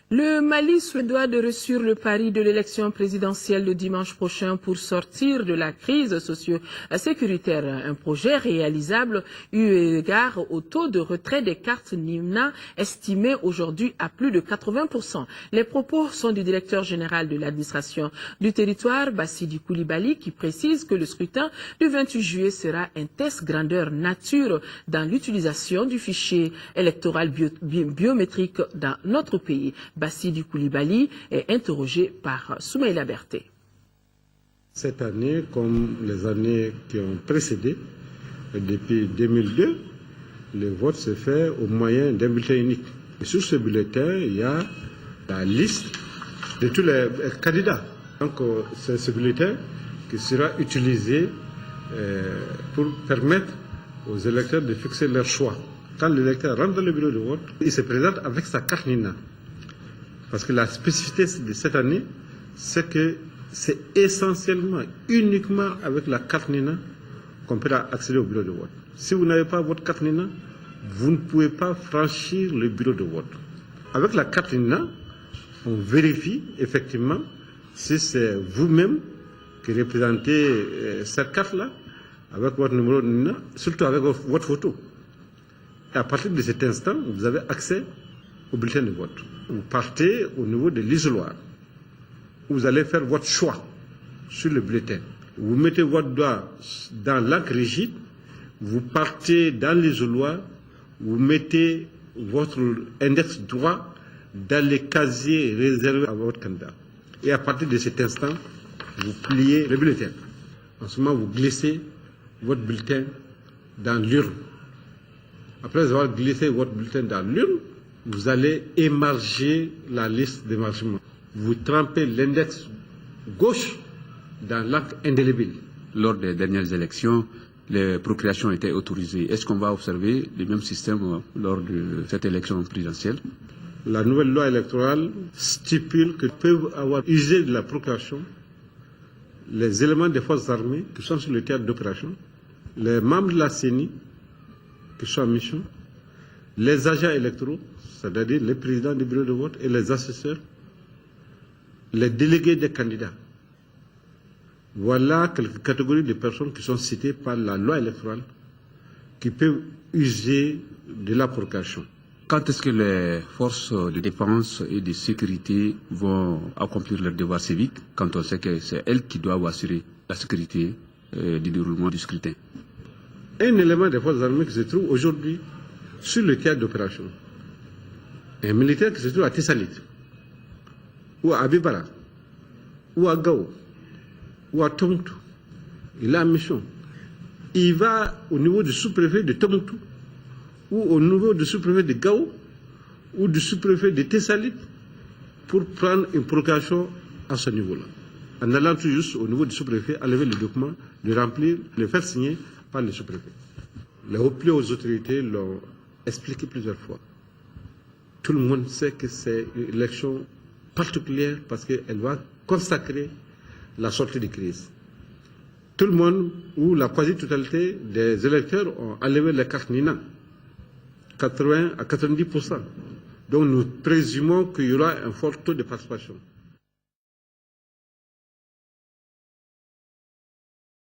Le Mali se doit de réussir le pari de l'élection présidentielle de dimanche prochain pour sortir de la crise socio-sécuritaire. Un projet réalisable eu égard au taux de retrait des cartes NIMNA estimé aujourd'hui à plus de 80%. Les propos sont du directeur général de l'administration du territoire, Bassidi Koulibaly, qui précise que le scrutin du 28 juillet sera un test grandeur nature dans l'utilisation du fichier électoral biométrique dans notre pays. Bassidi Koulibaly est interrogé par Soumaïla Berté. Cette année, comme les années qui ont précédé, depuis 2002, le vote se fait au moyen d'un bulletin unique. Et sur ce bulletin, il y a la liste de tous les candidats. Donc, c'est ce bulletin qui sera utilisé pour permettre aux électeurs de fixer leur choix. Quand l'électeur rentre dans le bureau de vote, il se présente avec sa carte NINA. Parce que la spécificité de cette année, c'est que c'est essentiellement, uniquement avec la carte NINA qu'on peut accéder au bureau de vote. Si vous n'avez pas votre carte NINA, vous ne pouvez pas franchir le bureau de vote. Avec la carte NINA, on vérifie effectivement si c'est vous-même qui représentez cette carte-là, avec votre numéro de NINA, surtout avec votre photo. Et à partir de cet instant, vous avez accès au bulletin de vote. Vous partez au niveau de l'isoloir. Vous allez faire votre choix sur le bulletin. Vous mettez votre doigt dans l'encre rigide, vous partez dans l'isoloir, vous mettez votre index droit dans les casiers réservés à votre candidat. Et à partir de cet instant, vous pliez le bulletin. En ce moment, vous glissez votre bulletin dans l'urne. Après avoir glissé votre bulletin dans l'urne, vous allez émarger la liste d'émargement. Vous trempez l'index gauche dans l'encre indélébile. Lors des dernières élections, les procréations étaient autorisées. Est-ce qu'on va observer le même système lors de cette élection présidentielle? La nouvelle loi électorale stipule que peuvent avoir usé de la procréation les éléments des forces armées qui sont sur le théâtre d'opération, les membres de la CENI qui sont en mission, les agents électoraux, c'est-à-dire les présidents du bureau de vote et les assesseurs, les délégués des candidats. Voilà quelques catégories de personnes qui sont citées par la loi électorale qui peuvent user de la procréation. Quand est-ce que les forces de défense et de sécurité vont accomplir leur devoir civique quand on sait que c'est elles qui doivent assurer la sécurité du déroulement du scrutin? Un élément des forces armées qui se trouve aujourd'hui sur le théâtre d'opération, un militaire qui se trouve à Tessalit, ou à Abibara, ou à Gao, ou à Tombouctou, il a une mission. Il va au niveau du sous-préfet de Tombouctou, ou au niveau du sous-préfet de Gao, ou du sous-préfet de Tessalit, pour prendre une provocation à ce niveau-là. En allant tout juste au niveau du sous-préfet, enlever le document, le remplir, le faire signer par le sous-préfet. Les plus hautes autorités l'ont expliqué plusieurs fois. Tout le monde sait que c'est une élection particulière parce qu'elle va consacrer la sortie de crise. Tout le monde, ou la quasi-totalité des électeurs ont enlevé les cartes NINA, 80 à 90%. Donc nous présumons qu'il y aura un fort taux de participation.